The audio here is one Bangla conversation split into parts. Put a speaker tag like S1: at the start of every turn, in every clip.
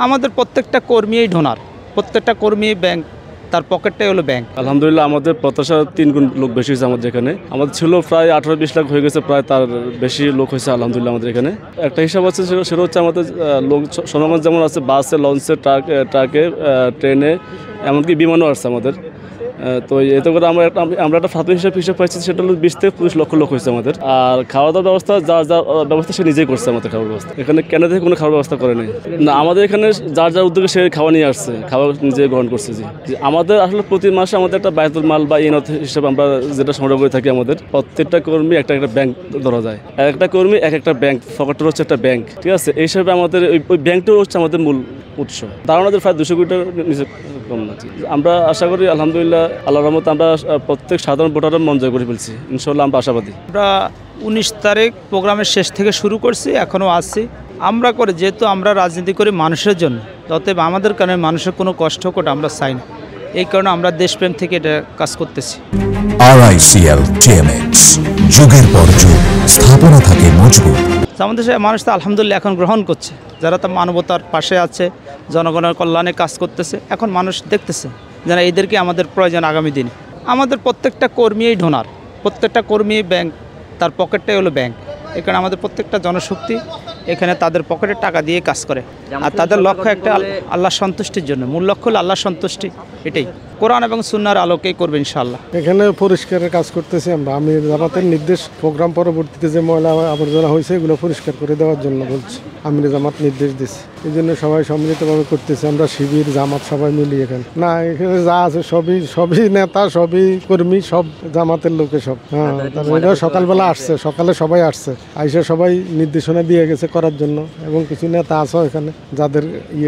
S1: আমাদের প্রত্যেকটা কর্মীই ডোনার, প্রত্যেকটা কর্মী ব্যাংক, তার পকেটটাই হলো ব্যাংক।
S2: আলহামদুলিল্লাহ আমাদের প্রত্যাশা 3 গুণ লোক বেশি হয়েছে আমাদের এখানে। আমাদের ছিল প্রায় 18-20 লাখ হয়ে গেছে, প্রায় তার বেশি লোক হয়েছে আলহামদুলিল্লাহ আমাদের এখানে। একটা হিসাব আছে, সেটা হচ্ছে আমাদের লোক সমাগম যেমন আছে বাসে, লঞ্চে, ট্রাকে, ট্রেনে, এমনকি বিমানও আসছে আমাদের। তো এতে করে আমরা একটা প্রাথমিক হিসাব পাইছি, সেটা হলো 20 থেকে 25 লক্ষ লোক হয়েছে আমাদের। আর খাওয়া দাওয়ার ব্যবস্থা যা ব্যবস্থা সে নিজেই করছে আমাদের খাওয়ার ব্যবস্থা। এখানে কেন থেকে কোনো খাওয়ার ব্যবস্থা করে নেই না, আমাদের এখানে যার উদ্যোগে সে খাওয়া নিয়ে আসছে, খাওয়া নিজে গ্রহণ করছে। জি, আমাদের আসলে প্রতি মাসে আমাদের একটা বায়তুল মাল বা ইনাত হিসাবে আমরা যেটা সংগ্রহ করে থাকি। আমাদের প্রত্যেকটা কর্মী একটা ব্যাংক ধরা যায়, একটা কর্মী একটা ব্যাংক, পকেটের হচ্ছে একটা ব্যাংক, ঠিক আছে। এই হিসাবে আমাদের ওই ব্যাংকটাও হচ্ছে আমাদের মূল উৎস। ধারণাদের প্রায় 200 কোটি টাকার নিচে কম না। আমরা আশা করি আলহামদুলিল্লাহ আল্লাহর রহমতে আমরা প্রত্যেক সাধারণ ভোটারের মন জয় করে ফেলছি, ইনশাআল্লাহ আমরা আশাবাদী।
S1: আমরা 19 তারিখ প্রোগ্রামের শেষ থেকে শুরু করছি, এখনও আসছি। আমরা করে যেহেতু আমরা রাজনীতি করি মানুষের জন্য, অতএব আমাদের কারণে মানুষের কোনো কষ্ট করে আমরা চাই না। এই কারণে আমরা দেশপ্রেম থেকে এটা কাজ করতেছি।
S3: RICL TMX, যুগের পর যুগ স্থাপনা থাকে মজবুত।
S1: আমাদের মানুষ তো আলহামদুলিল্লাহ এখন গ্রহণ করছে, যারা তার মানবতার পাশে আছে, জনগণের কল্যাণে কাজ করতেছে। এখন মানুষ দেখতেছে যারা এদেরকে আমাদের প্রয়োজন আগামী দিনে। আমাদের প্রত্যেকটা কর্মীই ডোনার, প্রত্যেকটা কর্মী ব্যাংক, তার পকেটটাই হলো ব্যাংক। এখানে আমাদের প্রত্যেকটা জনশক্তি এখানে তাদের পকেটে টাকা দিয়ে কাজ করে, আর তাদের লক্ষ্য একটা আল্লাহ সন্তুষ্টির জন্য। মূল লক্ষ্য হলো আল্লাহ সন্তুষ্টি, এটাই কোরআন এবং সুন্নাহর আলোকেই করবে ইনশাআল্লাহ।
S4: এখানে পরিষ্কারের কাজ করতেছি আমরা। আমি জামাতের নির্দেশ, প্রোগ্রাম পরবর্তীতে যে ময়লা আবর্জনা হয়েছে এগুলো পরিষ্কার করে দেওয়ার জন্য বলছি, আমির জামাত নির্দেশ দিচ্ছে। এই জন্য সবাই সম্মিলিতভাবে করতেছি আমরা, শিবির জামাত সবাই মিলি। এখানে না, এখানে যা আছে সবই নেতা, সবই কর্মী, সব জামাতের লোকে সব। হ্যাঁ, তারপরে সকালবেলা আসছে, সকালে সবাই আসছে, আইসা সবাই নির্দেশনা দিয়ে গেছে করার জন্য। এবং কিছু নেতা আছে এখানে যাদের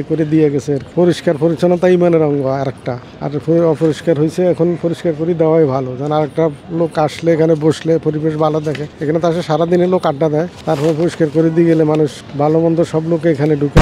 S4: করে দিয়ে গেছে। পরিষ্কার পরিচ্ছন্নতা ইমানের অঙ্গ আরেকটা, আর অপরিষ্কার হয়েছে, এখন পরিষ্কার করে দেওয়াই ভালো। যেন আরেকটা লোক আসলে এখানে বসলে পরিবেশ ভালো দেখে। এখানে তো আসে সারাদিনে লোক আড্ডা দেয়, তারপরে পরিষ্কার করে দিয়ে গেলে মানুষ ভালো মন্দ সব লোকে এখানে ঢুকে।